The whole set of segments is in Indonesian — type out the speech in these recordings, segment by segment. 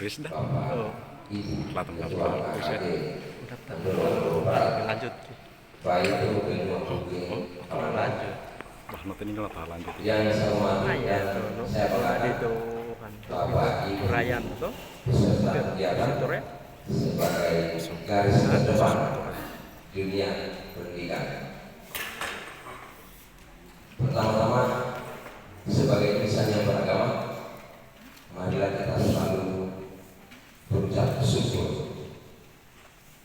Iris dah. Bapak, Oh, Ibu, Selatan Ketua kapal. Bisa. KKD, Udah tahu. Pendoro Lanjut. Baik itu benua Bukit, Lanjut. Bah, nanti ini kalau tak lanjut. yang saya hormati Ya, dan tuh, saya banggakan itu Bapak Ibu Rayan tuh. beserta kegiatan Sutore. sebagai garis terdepan dunia pendidikan. Pertama-tama, sebagai insan yang beragama, marilah kita selalu berucap syukur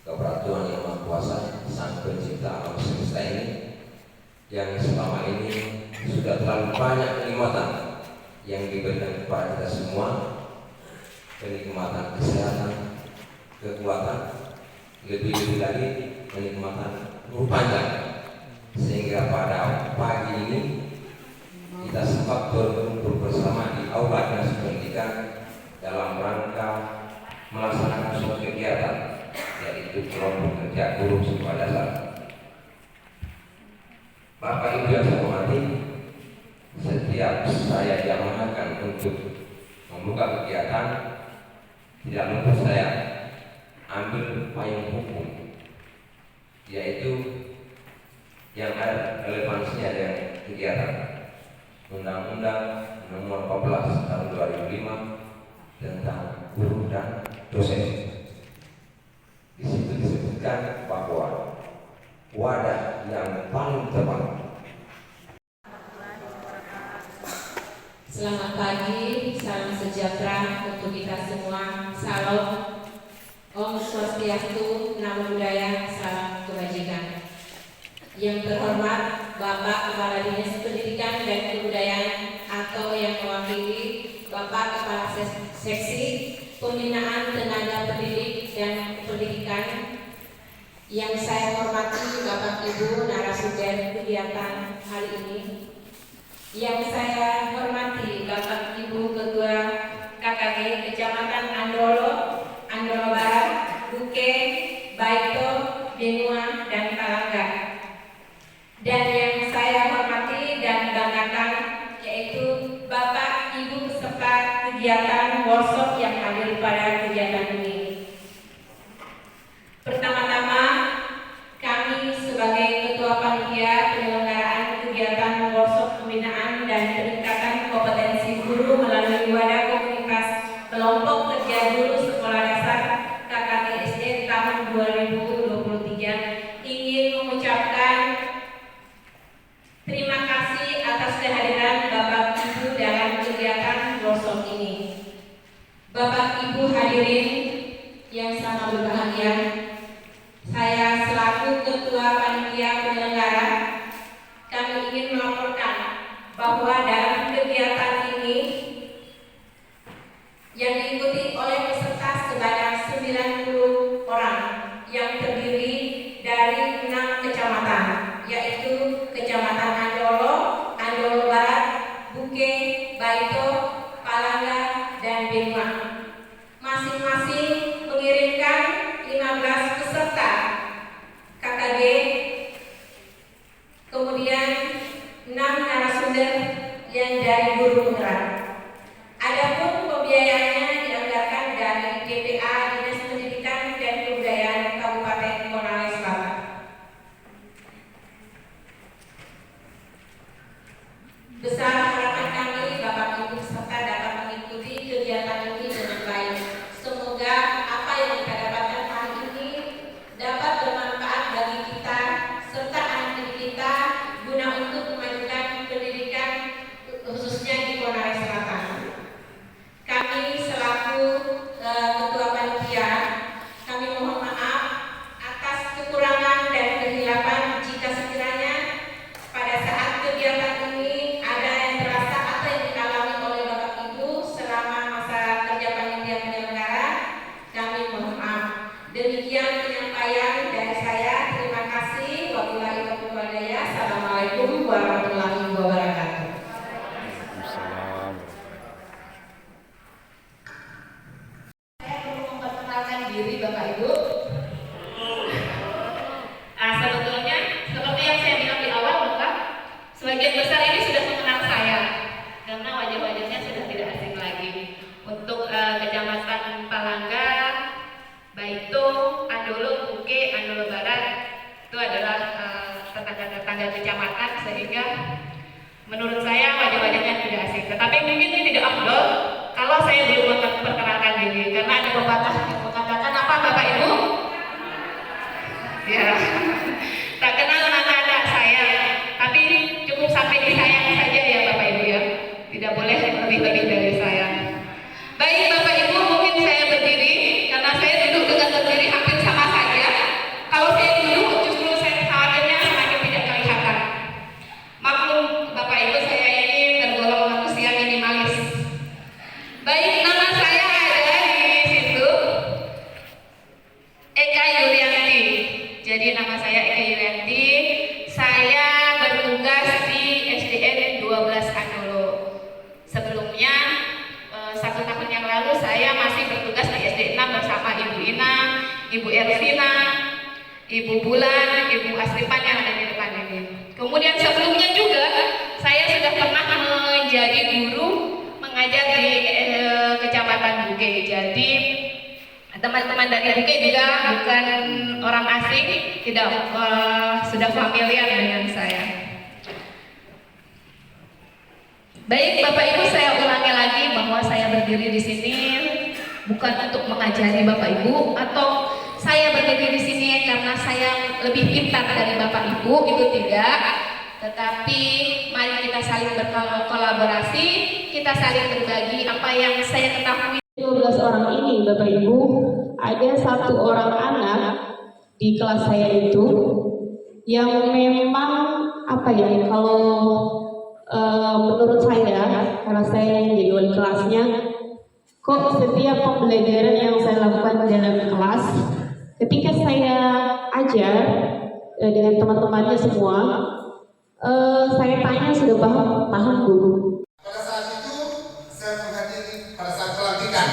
kepada Tuhan Yang Maha Kuasa, Sang Pencipta alam semesta ini, yang selama ini sudah terlalu banyak kenikmatan yang diberikan kepada kita semua, kenikmatan kesehatan, kekuatan, lebih-lebih lagi kenikmatan umur panjang, sehingga pada pagi ini kita sempat berkumpul bersama di aula dinas pendidikan dalam rangka melaksanakan suatu kegiatan, yaitu kelompok kerja guru sekolah dasar. Bapak Ibu yang saya hormati, setiap saya diamanahkan untuk membuka kegiatan, tidak lupa saya ambil payung hukum, yaitu yang ada relevansinya dengan kegiatan Undang-Undang Nomor 14 Tahun 2005 tentang guru dan dosen. Di situ disebutkan bahwa wadah yang paling tepat. Selamat pagi, salam sejahtera untuk kita semua. Salam, Om Swastiastu, Namo Buddhaya, salam kebajikan. Yang terhormat Bapak Kepala Dinas Pendidikan dan Kebudayaan atau yang mewakili Bapak Kepala Seksi Pembinaan Tenaga Pendidik dan Pendidikan, yang saya hormati Bapak Ibu narasumber kegiatan hari ini, yang saya hormati Bapak Ibu Ketua KKG Kecamatan Andolo, Andolo Barat, Buke, Baito, Benua, dan Palangga. Dan yang saya hormati dan banggakan yaitu Bapak Ibu peserta kegiatan workshop yang hadir pada kegiatan ini. Pertama-tama, kami sebagai Ketua Panitia Penyelenggaraan Kegiatan Workshop Pembinaan dan Peningkatan Kompetensi Guru melalui wadah komunitas kelompok kerja guru sekolah dasar KKG SD tahun 2023 ingin mengucapkan terima kasih atas kehadiran Bapak Ibu dalam kegiatan workshop ini. Bapak Ibu hadirin yang sangat berbahagia, saya selaku Ketua Panitia Penyelenggara, kami ingin melaporkan bahwa dalam kegiatan ini yang diikuti oleh peserta sebanyak 90 orang yang terdiri dari 6 kecamatan, yaitu Kecamatan Andolo, Andolo Barat, Buke, Baito, Palangga, dan Benua. Masing-masing mengirimkan 15 peserta KKG, kemudian 6 narasumber yang dari guru penggerak. Adapun pembiayaannya dianggarkan dari GPA Dinas Pendidikan dan Kebudayaan Kabupaten Konawe Selatan. Besar harapan kami Bapak Ibu peserta dapat mengikuti kegiatan ini dengan baik. Semoga apa yang kita dapatkan hari ini dapat bermanfaat bagi kita serta anak didik kita guna untuk memajukan pendidikan khususnya di Konawe Selatan. Kami selaku Ketua Panitia, kami mohon maaf atas kekurangan dan kehilapan jika sekiranya pada saat kegiatan ini ada yang terasa atau yang dialami oleh Bapak Ibu selama masa kerja panitia penyelenggara. Kami mohon maaf. Demikian penyampaian dari saya. Terima kasih. Wabillahi taufiq wal hidayah. Assalamualaikum warahmatullahi wabarakatuh. Waalaikumsalam. Saya perlu memperkenalkan diri Bapak Ibu. Sebetulnya seperti yang saya bilang di awal bahwa sebagian besar ini sudah mengenal saya karena wajah-wajahnya sudah tidak asing lagi. Untuk Kecamatan sehingga menurut saya wajah-wajahnya tidak asing. Tetapi mungkin tidak afdol kalau saya belum memperkenalkan diri, karena ada pepatah yang mengatakan apa Bapak Ibu? Ya, tak kenal maka tak sayang. Tapi cukup sampai disayang saja ya Bapak Ibu ya. Tidak boleh lebih-lebih dari sayang. Baik Bapak Ibu, mungkin saya berdiri karena saya duduk dengan berdiri hampir sama saja. Kalau saya duduk justru saya khawatirnya semakin tidak kelihatan. Maklum Bapak Ibu, saya ini tergolong manusia minimalis. Baik, nama saya ada di situ, Eka Yulianti. Jadi nama saya Eka Yulianti. Saya bertugas di SDN 12 Kandolo. Sebelumnya 1 tahun yang lalu saya masih bertugas di SD 6 bersama Ibu Ina, Ibu Ervina, Ibu Bulan, Ibu Asripan yang ada di depan ini. Kemudian sebelumnya juga saya sudah pernah menjadi guru mengajar di Kecamatan Buge. Jadi teman-teman dari Buge juga bukan orang asing, tidak sudah familiar dengan saya. Baik Bapak Ibu, saya ulangi lagi bahwa saya berdiri di sini bukan untuk mengajari Bapak Ibu atau saya berdiri di sini karena saya lebih pintar dari Bapak Ibu, itu tidak. Tetapi mari kita saling berkolaborasi, kita saling berbagi apa yang saya ketahui. 12 orang ini Bapak Ibu, ada 1 orang anak di kelas saya itu yang memang apa ya, kalau menurut saya, karena saya yang jadi wali kelasnya, kok setiap pembelajaran yang saya lakukan dalam kelas, ketika saya ajar dengan teman-temannya semua, saya tanya sudah paham Bu? Pada saat itu saya menghadiri pada saat pelantikan.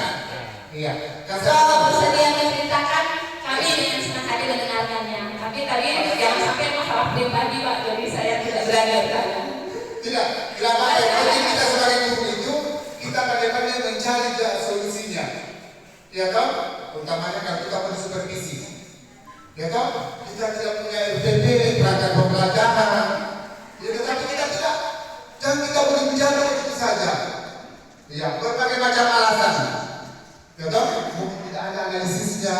Iya. Kalau bersedia menceritakan, kami dengan senang hati mendengarkannya. Tapi tadi jangan sampai masalah pribadi Pak, jadi saya tidak berani bertanya. Tidak apa-apa. Jadi kita sebagai guru itu kita kadang-kadang mencari solusinya. Ya toh, utamanya kalau kita punya supervisi. Ya toh, kita tidak punya RTP, perangkat pembelajaran. Ya, tetapi kita tidak. Jangan kita boleh bicara itu saja. Ya, berbagai macam alasan. Ya toh, mungkin tidak ada analisisnya,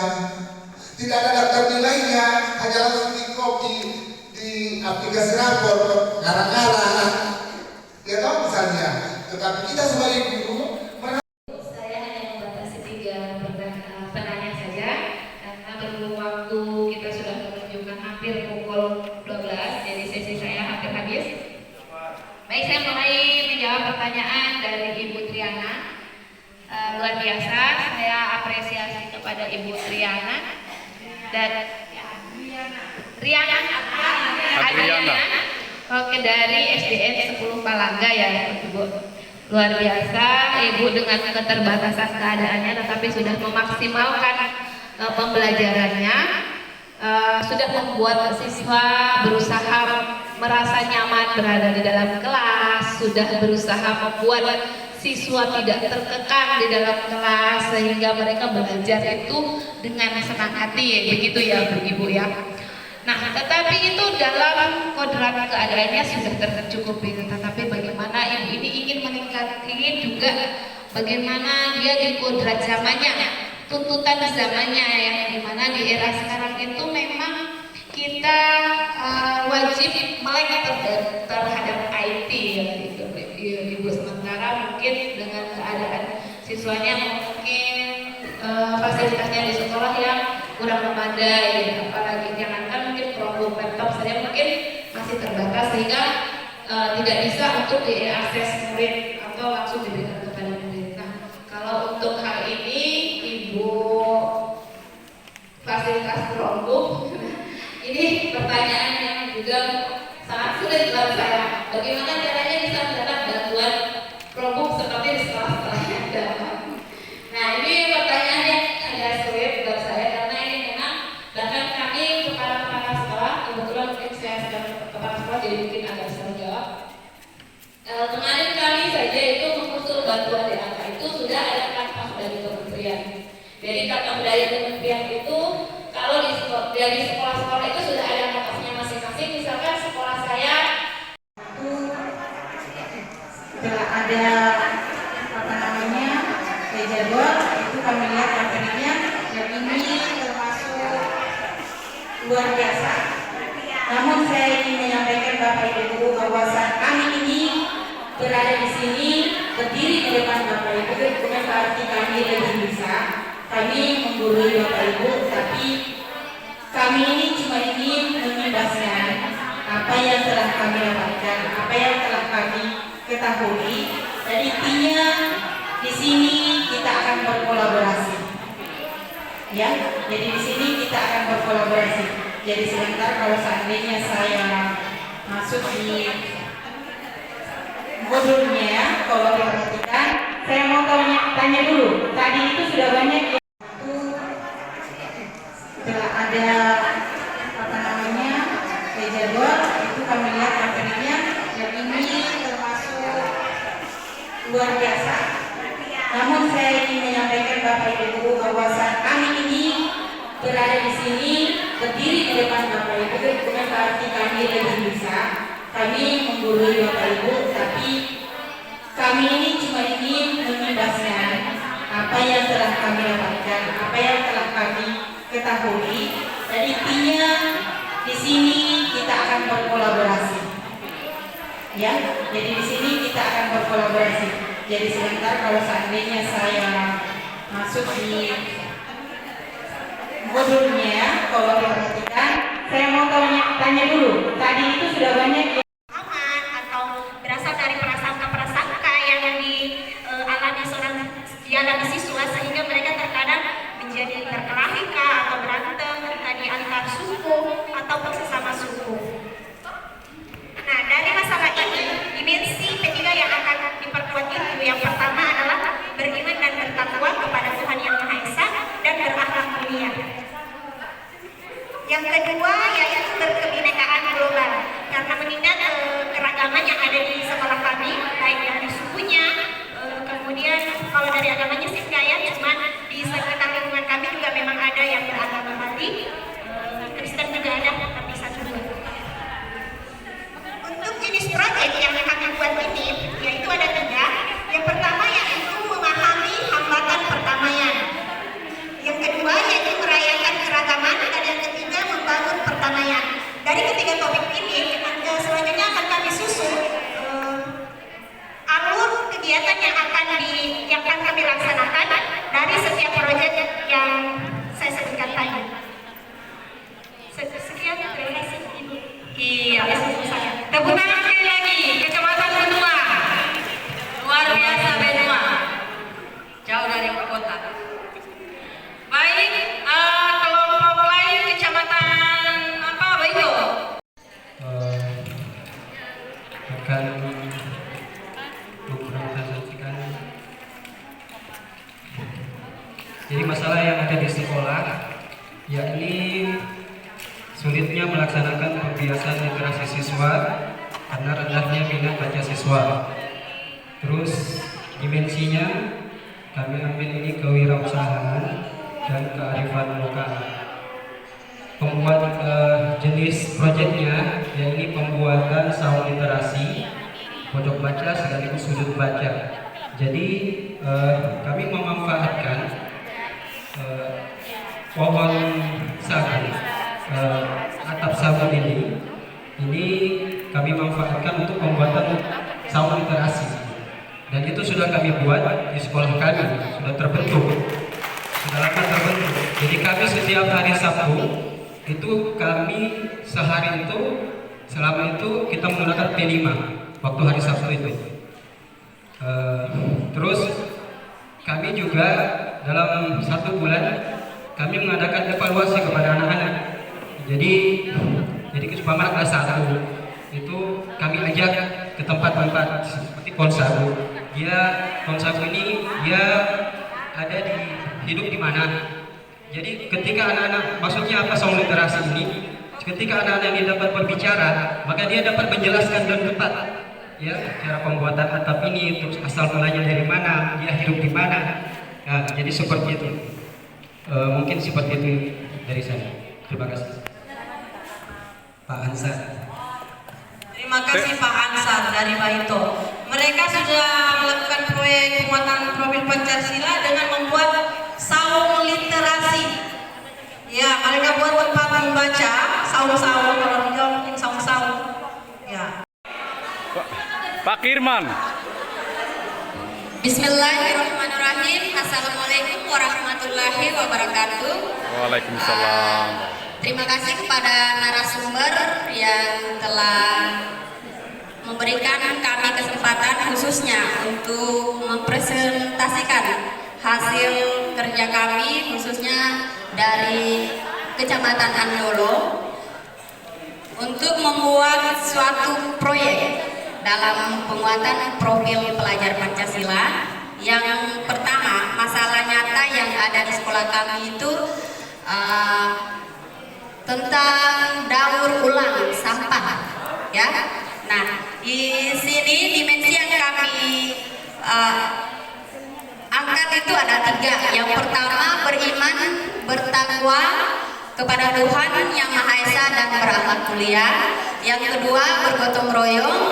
tidak ada daftar nilainya, hanya langsung di copy di aplikasi rapor, ngarang-ngarang. Ya toh misalnya. Tetapi kita sebagai guru Saya hanya membatasi 3 penanya saja karena berhubung waktu kita sudah menunjukkan hampir pukul 12, jadi sesi saya hampir habis. Baik, saya mulai menjawab pertanyaan dari Ibu Triana. Luar biasa, saya apresiasi kepada Ibu Triana dan Riana Adriana. Oke, dari SDN 10 Palangga ya Ibu. Luar biasa, Ibu dengan keterbatasan keadaannya tetapi sudah memaksimalkan pembelajarannya, sudah membuat siswa berusaha merasa nyaman berada di dalam kelas, sudah berusaha membuat siswa tidak terkekang di dalam kelas sehingga mereka belajar itu dengan senang hati, begitu ya Ibu ya. Nah, tetapi itu dalam kodrat keadaannya sudah tercukupi. Tetapi bagaimana ibu ini ingin meningkatkan juga bagaimana dia di kodrat zamannya, tuntutan zamannya yang dimana di era sekarang itu memang kita wajib melek terhadap IT ya, ibu. Sementara mungkin dengan keadaan siswanya mungkin fasilitasnya di sekolah yang kurang memadai, apalagi jangankan mungkin Chromebook, laptop saja mungkin masih terbatas sehingga tidak bisa untuk diakses murid atau langsung diberikan kepada murid. Nah, kalau untuk hal ini Ibu fasilitas Chromebook ini pertanyaan yang juga sangat sulit buat saya. Bagaimana caranya bisa mendapat bantuan Chromebook seperti di sekolah-sekolah yang ada? Nah, ini pertanyaan yang agak sulit buat saya karena ini memang bahkan kami kepala sekolah, kebetulan mungkin saya sedang kepala sekolah jadi mungkin agak sering jawab. Kemarin kami saja itu mengusul bantuan DAK itu sudah ada kantor dari kementerian. Jadi kantor dari kementerian itu kalau dari sekolah-sekolah itu sudah ada kantornya masing-masing. Misalkan sekolah saya jadwal itu kami lihat materinya yang ini termasuk luar biasa. Namun saya ingin menyampaikan Bapak Ibu bahwa kami ini berada di sini, berdiri di depan Bapak Ibu bukan berarti kami lebih bisa, kami menggurui Bapak Ibu, tapi kami ini cuma ingin mengimbaskan apa yang telah kami dapatkan, apa yang telah kami ketahui. Dan intinya di sini kita akan berkolaborasi, ya. Jadi di sini kita akan berkolaborasi. Jadi sebentar kalau seandainya saya masuk di modulnya, kalau diperhatikan, saya mau tanya dulu. Tadi itu sudah banyak yang telah ada apa namanya jadwal itu kami lihat materinya yang ini termasuk luar biasa. Namun saya ingin menyampaikan Bapak Ibu bahwa kami ini berada di sini, berdiri di depan Bapak Ibu bukan berarti kami lebih bisa, kami menggurui Bapak Ibu, tapi kami ini cuma ingin mengimbaskan apa yang telah kami dapatkan, apa yang telah kami ketahui. Dan intinya di sini kita akan berkolaborasi, ya. Jadi di sini kita akan berkolaborasi. Jadi sebentar kalau seandainya saya masuk di modulnya, kalau diperhatikan, saya mau tanya dulu. Tadi itu sudah banyak aman atau berasal dari prasangka-prasangka yang dialami seorang dialami siswa, sehingga mereka terkadang menjadi berkelahi atau berantem tadi antar suku ataupun sesama suku. Nah, dari masalah ini, dimensi ketiga yang akan diperkuat itu yang pertama adalah beriman dan bertakwa kepada Tuhan Yang Maha Esa dan berakhlak mulia. Yang kedua yaitu berkebinekaan global, karena mengingat keragaman yang ada di sekolah kami, baik dari sukunya, kemudian kalau dari agamanya sih enggak ya, cuma di sekitar lingkungan kami juga memang ada yang beragama Bali, Kristen juga ada, tapi satu dua. Untuk jenis proyek yang kami buat ini, yaitu ada 3. Yang pertama yaitu memahami hambatan perdamaian. Yang kedua yaitu merayakan keragaman, dan yang ketiga membangun perdamaian. Dari ketiga topik ini, selanjutnya akan kami susun alur kegiatan yang akan kami laksanakan dari setiap proyek yang saya sebutkan tadi. Sekian, terima kasih Ibu. Iya, saya. Tepuk tangan sekali lagi, Kecamatan Benua. Luar biasa Benua. Jauh dari kota. Baik, kelompok lain Kecamatan apa, Pak Ibu? Akan mempresentasikan. Jadi masalah yang ada di sekolah, yakni sulitnya melaksanakan pembiasan literasi siswa karena rendahnya minat baca siswa. Terus dimensinya kami ambil ini kewirausahaan dan kearifan lokal. Pembuat jenis proyeknya yakni pembuatan saung literasi, pojok baca sekaligus sudut baca. Jadi kami memanfaatkan pohon sagu, atap sagu ini kami manfaatkan untuk pembuatan saung literasi, dan itu sudah kami buat di sekolah kami, sudah terbentuk, sudah lama terbentuk. Jadi kami setiap hari Sabtu itu kami sehari itu selama itu kita menggunakan P5 waktu hari Sabtu itu. Terus kami juga dalam 1 bulan kami mengadakan evaluasi kepada anak-anak. Jadi kesempatan kelas 1 itu kami ajak ke tempat-tempat seperti Ponsagu. Ponsagu ini dia ada hidup di mana. Jadi ketika anak-anak, maksudnya apa saung literasi ini? Ketika anak-anak ini dapat berbicara, maka dia dapat menjelaskan dengan tepat, ya, cara pembuatan atap ini, terus asal mulanya dari mana, dia hidup di mana. Nah, jadi seperti itu. Mungkin seperti itu dari saya. Terima kasih. Pak Ansar. Terima kasih Pak Ansar dari Baito. Mereka sudah melakukan proyek penguatan profil Pancasila dengan saung-saung, kalau Rio mungkin saung-saung. Ya. Pak Kirman. Bismillahirrahmanirrahim. Assalamualaikum warahmatullahi wabarakatuh. Waalaikumsalam. Terima kasih kepada narasumber yang telah memberikan kami kesempatan khususnya untuk mempresentasikan hasil kerja kami khususnya dari Kecamatan Andolo untuk membuat suatu proyek dalam penguatan profil pelajar Pancasila. Yang pertama, masalah nyata yang ada di sekolah kami itu tentang daur ulang sampah, ya. Nah, di sini dimensi yang kami angkat itu ada 3. Yang pertama, beriman, bertakwa kepada Tuhan Yang Maha Esa dan berakhlak mulia. Yang kedua, bergotong royong.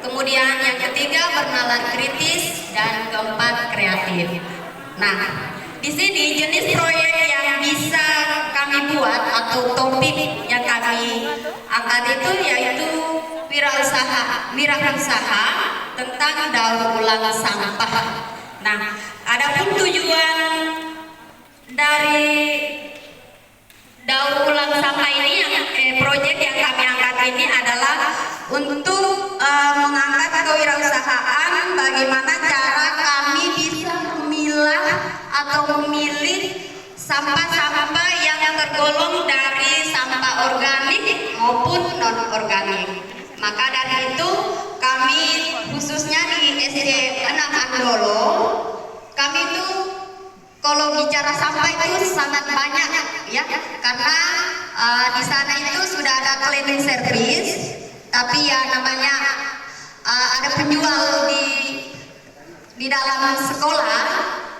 Kemudian yang ketiga, bernalar kritis, dan keempat, kreatif. Nah, di sini jenis proyek yang bisa kami buat atau topik yang kami angkat itu yaitu wirausaha tentang daur ulang sampah. Nah, adapun tujuan dari daur ulang sampah ini proyek yang kami angkat ini adalah untuk mengangkat kewirausahaan, bagaimana cara kami bisa memilah atau memilih sampah-sampah yang tergolong dari sampah organik maupun non organik. Maka dari itu kami khususnya di SD 6 Andolo, kami itu kalau bicara sampah itu sangat banyak, ya, karena di sana itu sudah ada cleaning service, tapi ya namanya ada penjual di dalam sekolah.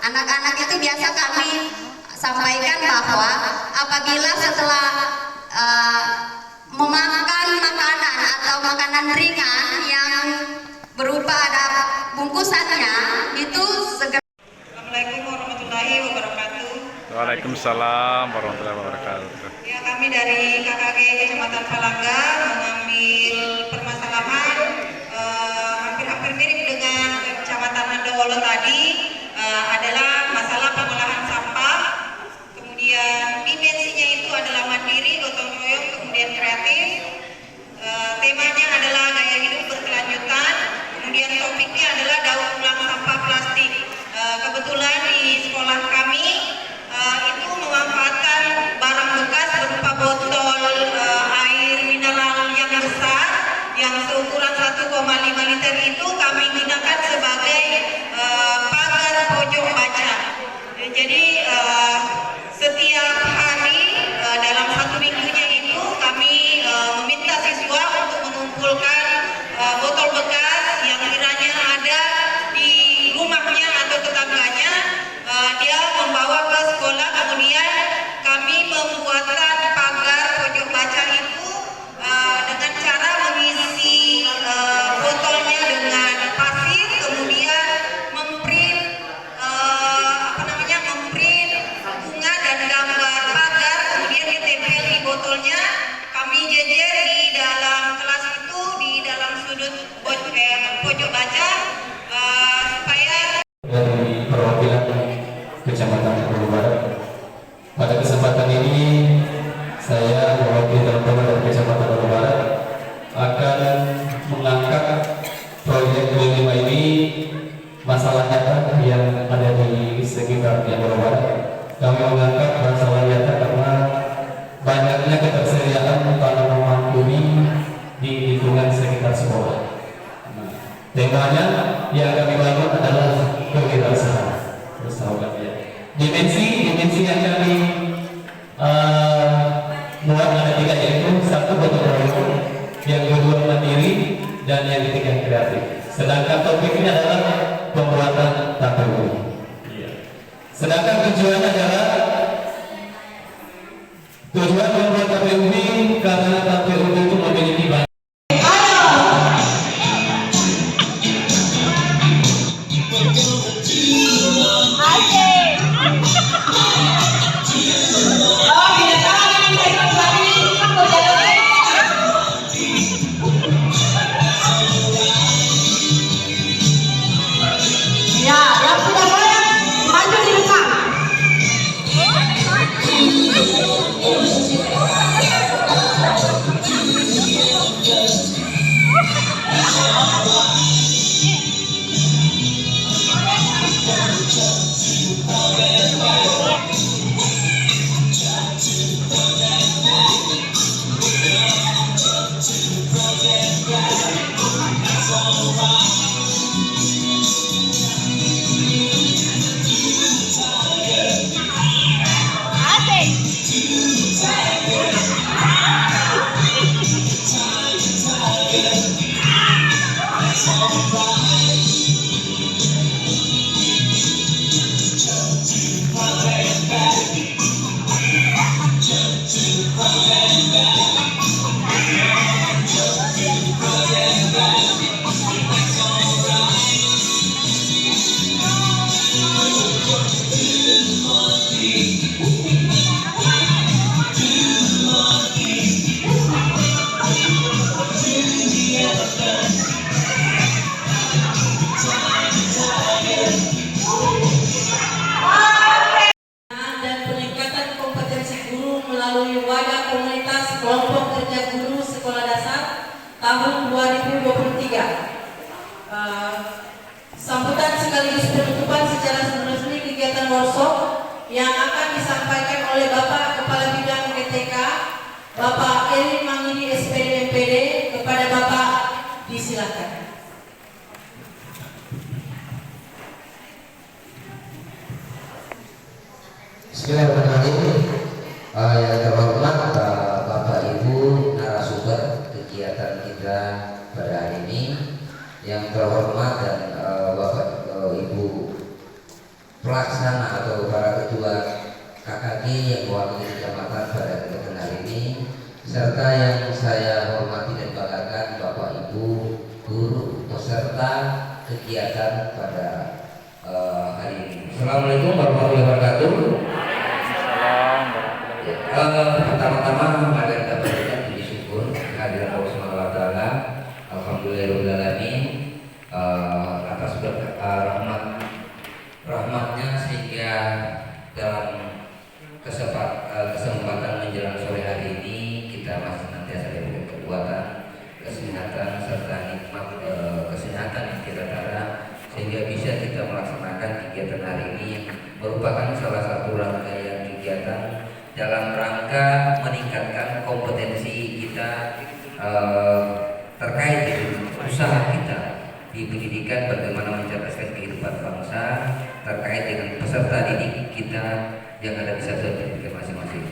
Anak-anak itu biasa kami sampaikan bahwa apabila setelah memakan makanan atau makanan ringan yang berupa ada bungkusannya itu segera. Assalamualaikum warahmatullahi wabarakatuh. Waalaikumsalam warahmatullahi wabarakatuh. Ya, kami dari KKG Kecamatan Palangga mengambil permasalahan hampir-hampir mirip dengan Kecamatan Andolo tadi, adalah masalah pengolahan sampah. Kemudian dimensinya itu adalah mandiri, gotong royong, kemudian kreatif. Temanya adalah gaya hidup berkelanjutan. Kemudian topiknya adalah daur ulang sampah plastik. Kebetulan di sekolah kami itu memanfaatkan barang bekas berupa botol air mineral yang besar yang seukuran 1,5 liter itu kami gunakan sebagai pagar pojok baca. Jadi setiap hari dalam 1 minggunya itu kami meminta siswa untuk mengumpulkan botol bekas yang kiranya ada di rumahnya atau tetangganya, dia membawa ke sekolah. Kemudian kami membuatkan pagar pojok baca itu dengan cara mengisi botolnya dengan pasir, kemudian memprint bunga dan gambar pagar, kemudian ditempel di botolnya. Kami jejer di dalam kelas itu, di dalam sudut pojok baca, supaya dari perwakilan Kecamatan Andolo Barat. Pada kesempatan ini saya mewakili teman-teman dari Kecamatan Andolo Barat akan mengangkat proyek 25 ini, masalah nyata yang ada di sekitar Andolo Barat. Kami mengangkat masalah nyata karena banyaknya ketersediaan tanaman kuning di lingkungan sekitar sekolah. Temanya yang kami bangun adalah kewirausahaan. Dimensi yang kami buat ada 3, yaitu 1 gotong royong, yang kedua mandiri, dan yang ketiga kreatif. Sedangkan topiknya adalah pembuatan KPU. Sedangkan tujuannya adalah tujuan membuat KPU ini karena KPU itu memiliki banyak. Oh, tidak tahu yang dari Dan peningkatan kompetensi guru melalui wadah komunitas kelompok kerja guru sekolah dasar tahun 2023. Sambutan sekaligus penutupan secara resmi kegiatan workshop yang akan disampaikan oleh Bapak Kepala Bidang PTK Bapak Elin Mangini SPD MPD. Kepada Bapak disilakan. Bismillahirrahmanirrahim. Yang terhormat Bapak Ibu narasumber kegiatan kita pada hari ini, yang terhormat dan Bapak Ibu pelaksana atau para ketua KKG yang mewakili kecamatan pada kegiatan hari ini, serta yang saya hormati dan banggakan Bapak Ibu guru peserta kegiatan pada hari ini. Assalamualaikum warahmatullahi wabarakatuh. Pertama-tama mari kita berikan puji syukur kehadiran Allah Subhanahu wa taala. Alhamdulillahirabbil alamin atas rahmatnya sehingga dalam kesempatan menjelang sore hari ini kita masih nantiasa diberi kekuatan, kesehatan serta nikmat kesehatan yang kita tara sehingga bisa kita melaksanakan kegiatan hari ini yang merupakan salah satu rangkaian kegiatan dalam rangka meningkatkan kompetensi kita terkait dengan usaha kita di pendidikan, bagaimana mencerdaskan kehidupan bangsa terkait dengan peserta didik kita yang ada di satuan pendidikan masing-masing.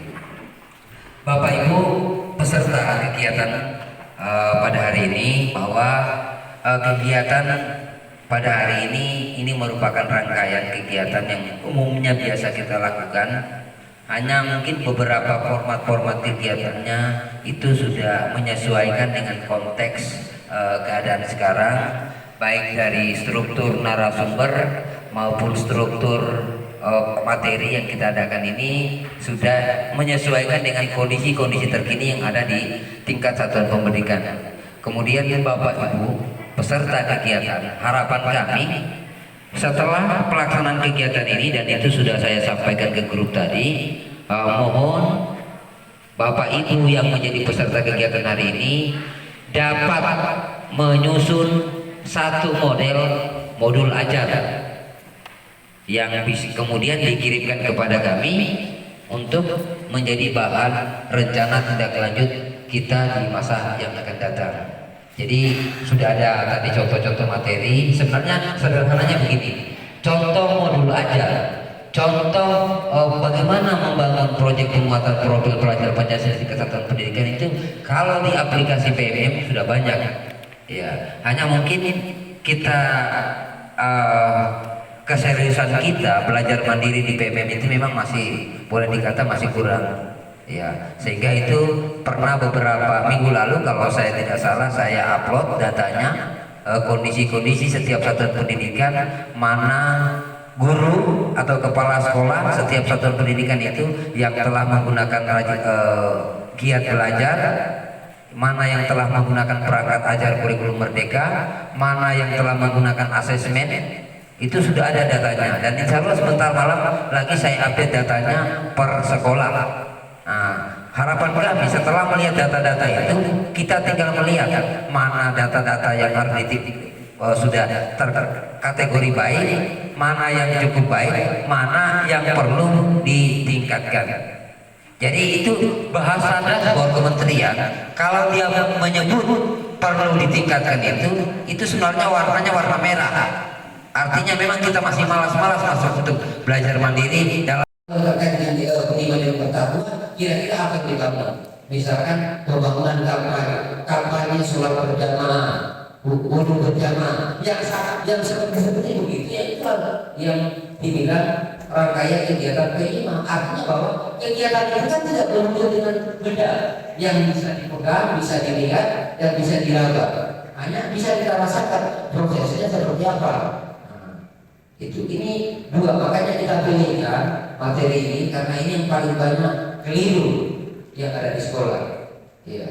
Bapak Ibu peserta kegiatan pada hari ini, bahwa kegiatan pada hari ini merupakan rangkaian kegiatan yang umumnya biasa kita lakukan. Hanya mungkin beberapa format-format kegiatannya itu sudah menyesuaikan dengan konteks keadaan sekarang, baik dari struktur narasumber maupun struktur materi yang kita adakan ini sudah menyesuaikan dengan kondisi-kondisi terkini yang ada di tingkat satuan pendidikan. Kemudian Bapak Ibu peserta kegiatan, harapan kami setelah pelaksanaan kegiatan ini, dan itu sudah saya sampaikan ke grup tadi, mohon Bapak Ibu yang menjadi peserta kegiatan hari ini dapat menyusun satu modul ajar yang kemudian dikirimkan kepada kami untuk menjadi bahan rencana tindak lanjut kita di masa yang akan datang. Jadi sudah ada tadi contoh-contoh materi. Sebenarnya sederhananya begini, contoh modul ajar, contoh bagaimana membangun proyek penguatan profil pelajar Pancasila di kesatuan pendidikan itu kalau di aplikasi PMM sudah banyak. Ya, hanya mungkin kita keseriusan kita belajar mandiri di PMM itu memang masih boleh dikata masih kurang. Ya, sehingga itu pernah beberapa minggu lalu kalau saya tidak salah saya upload datanya, kondisi-kondisi setiap satuan pendidikan, mana guru atau kepala sekolah setiap satuan pendidikan itu yang telah menggunakan giat belajar, mana yang telah menggunakan perangkat ajar kurikulum merdeka, mana yang telah menggunakan asesmen. Itu sudah ada datanya, dan insya Allah sebentar malam lagi saya update datanya per sekolah. Nah, harapan kami setelah melihat data-data itu, kita tinggal melihat mana data-data yang harus sudah terkategori baik, mana yang cukup baik, mana yang perlu ditingkatkan. Jadi itu bahasa dashboard kementerian. Kalau dia menyebut perlu ditingkatkan itu sebenarnya warnanya warna merah. Artinya memang kita masih malas-malas masuk untuk belajar mandiri dalam terkait dengan pendidikan yang pertama. Kira-kira apa yang dibangun? Misalkan pembangunan kampanye sholat berjamaah, wudu berjamaah, yang seperti begitu ya, itu yang dibilang rangkaian kegiatan kelima. Artinya bahwa kegiatan itu kan tidak berhubungan dengan benda yang bisa dipegang, bisa dilihat, dan bisa diraba. Hanya bisa kita rasakan prosesnya seperti apa. Itu ini dua, makanya kita pilihkan materi ini karena ini yang paling banyak keliru yang ada di sekolah. Ya.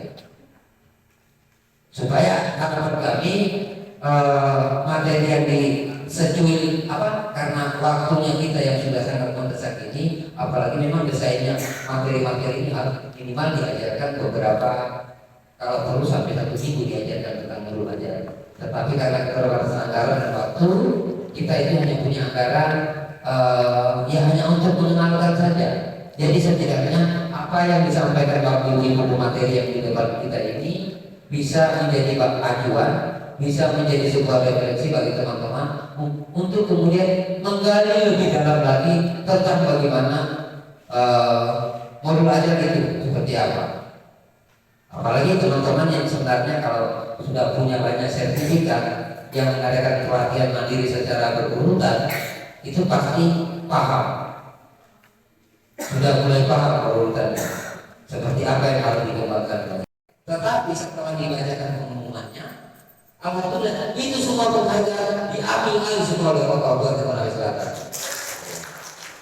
Supaya harapan kami materi yang disetujui karena waktunya kita yang sudah sangat mendesak ini, apalagi memang desainnya materi-materi ini harus minimal diajarkan beberapa, kalau perlu sampai 1 minggu diajarkan tentang nurul ajaran. Tetapi karena keterbatasan anggaran dan waktu, kita itu hanya punya anggaran ya hanya untuk mengenalkan saja. Jadi setidaknya apa yang disampaikan Bapak Ibu materi yang di depan kita ini bisa menjadi acuan, bisa menjadi sebuah refleksi bagi teman-teman untuk kemudian menggali lebih dalam lagi tentang bagaimana modul ajar itu seperti apa. Apalagi teman-teman yang sebenarnya kalau sudah punya banyak sertifikat yang mengadakan pelatihan mandiri secara berurutan, itu pasti paham, sudah mulai paham urutannya seperti apa yang harus dikembangkan. Tetapi setelah dibacakan pengumumannya, alhamdulillah itu semua penghargaan diambil alih semua oleh Kabupaten Konawe Selatan.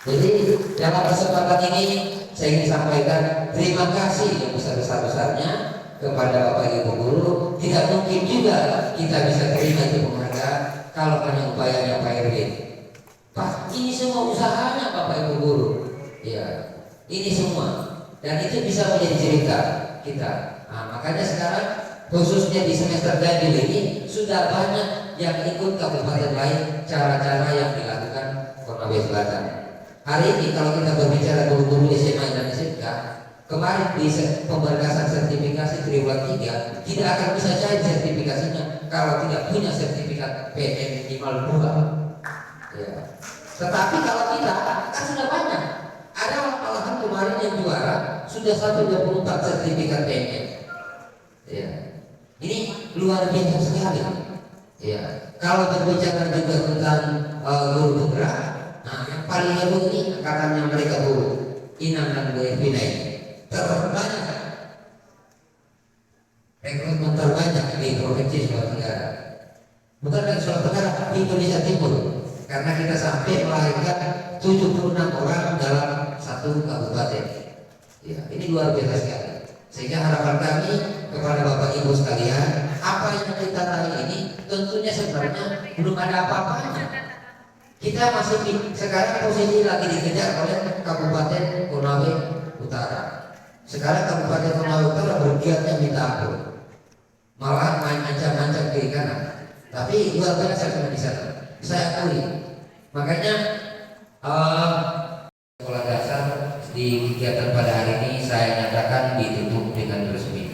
Jadi dalam kesempatan ini saya ingin sampaikan terima kasih yang besar-besarnya kepada Bapak Ibu guru. Tidak mungkin juga kita bisa terima itu penghargaan kalau hanya upayanya Pak RW. Pak, ini semua usahanya Bapak Ibu guru. Ya, ini semua, dan itu bisa menjadi cerita kita. Nah, makanya sekarang khususnya di semester ganjil ini sudah banyak yang ikut kabupaten lain cara-cara yang dilakukan Konawe Selatan. Hari ini kalau kita berbicara guru-guru SMA dan SMK, kemarin di pemberkasan sertifikasi triwulan 3 tidak akan bisa cair sertifikasinya kalau tidak punya sertifikat PM minimal 2. Ya. Tetapi kalau kita kan sudah banyak. Ada malahan kemarin yang juara sudah 124 sertifikat PM. Ya. Ini luar biasa sekali. Ya. Kalau berbicara juga tentang guru bergerak, nah yang paling heboh ini angkatannya mereka Bu Inam dan Bu Evina ini terbanyak, rekrutmen terbanyak di provinsi Sulawesi Tenggara, bukan dari Sulawesi Tenggara, di Indonesia Timur, karena kita sampai melahirkan 76 orang dalam satu kabupaten. Ya, ini luar biasa sekali. Sehingga harapan kami kepada Bapak Ibu sekalian, apa yang kita raih ini tentunya sebenarnya belum ada apa-apanya. Kita masih sekarang posisi lagi dikejar oleh Kabupaten Konawe Utara. Sekarang Kabupaten Konawe Utara bergiatnya minta ampun, malahan main ancam-ancam kiri kanan. Tapi luar biasa cuma di sana. Saya akui. Makanya sekolah dasar di kegiatan pada hari ini saya nyatakan ditutup dengan resmi.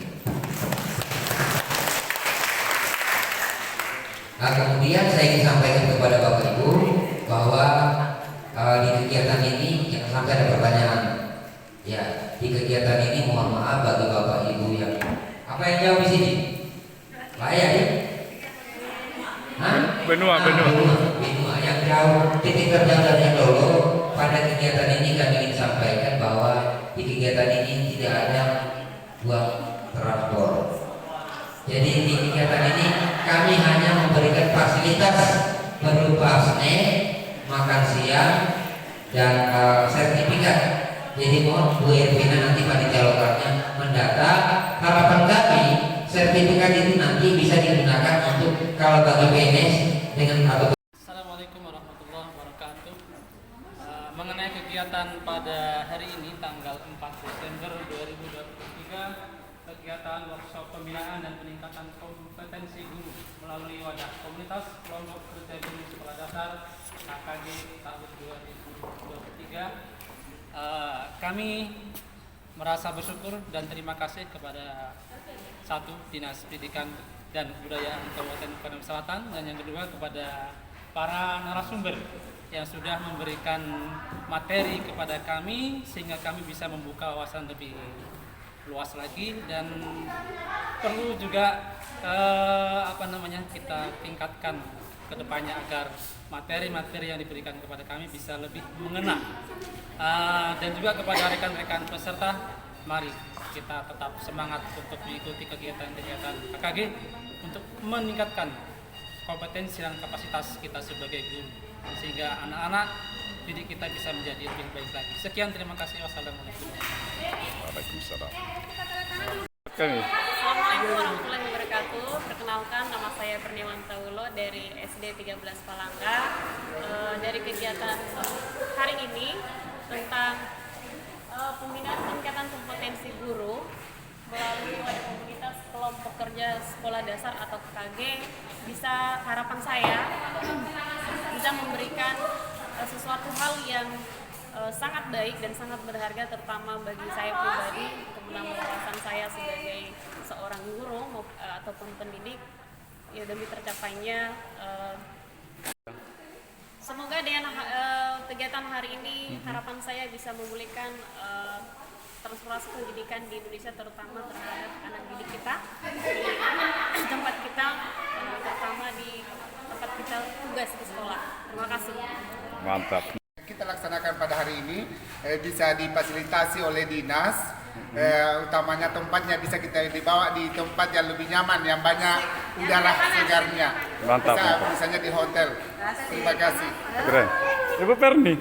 Nah, kemudian saya ingin sampaikan kepada Bapak Ibu bahwa di kegiatan ini jangan sampai ada pertanyaan. Ya, di kegiatan ini mohon maaf bagi Bapak Ibu yang apa yang jauh di sini? Layak ya? Benua yang jauh, titik terjauh dari Dolo. Pada kegiatan ini kami ingin sampaikan bahwa di kegiatan ini tidak ada buang transport. Jadi di kegiatan ini kami hanya memberikan fasilitas berupa snack, makan siang, dan sertifikat. Jadi mohon Bu Ervina nanti panitia lokalnya mendata. Harapan kami sertifikat itu nanti bisa digunakan untuk kalau bagi PNS dengan atau. Assalamualaikum warahmatullahi wabarakatuh. Mengenai kegiatan pada hari ini tanggal 4 Desember 2023, kegiatan workshop pembinaan dan peningkatan kompetensi guru melalui wadah komunitas kelompok kerja guru sekolah dasar KKG tahun 2023. Kami merasa bersyukur dan terima kasih kepada satu Dinas Pendidikan dan Kebudayaan Kabupaten Padang Selatan, dan yang kedua kepada para narasumber yang sudah memberikan materi kepada kami sehingga kami bisa membuka wawasan lebih luas lagi, dan perlu juga kita tingkatkan ke depannya agar materi-materi yang diberikan kepada kami bisa lebih mengena. Dan juga kepada rekan-rekan peserta, mari kita tetap semangat untuk mengikuti kegiatan-kegiatan KKG untuk meningkatkan kompetensi dan kapasitas kita sebagai guru, sehingga anak-anak didik kita bisa menjadi lebih baik lagi. Sekian, terima kasih. Wassalamualaikum. Waalaikumsalam. Assalamualaikum warahmatullahi wabarakatuh. Perkenalkan, nama saya Perniwanta Ulo dari SD 13 Palangga. Dari kegiatan hari ini tentang pembinaan peningkatan kompetensi guru melalui wadah komunitas kelompok kerja sekolah dasar atau KKG, harapan saya bisa memberikan sesuatu hal yang sangat baik dan sangat berharga, terutama bagi saya pribadi untuk menambah wawasan saya sebagai seorang guru ataupun pendidik, ya, demi tercapainya. Semoga dengan kegiatan hari ini harapan saya bisa memulihkan transformasi pendidikan di Indonesia, terutama terhadap anak didik kita di tempat kita, terutama di tempat kita tugas di sekolah. Terima kasih. Mantap. Kita laksanakan pada hari ini bisa difasilitasi oleh dinas, utamanya tempatnya bisa kita dibawa di tempat yang lebih nyaman, yang banyak udara segarnya. Mantap. Misalnya di hotel. Terima kasih. Keren. Ibu Perni.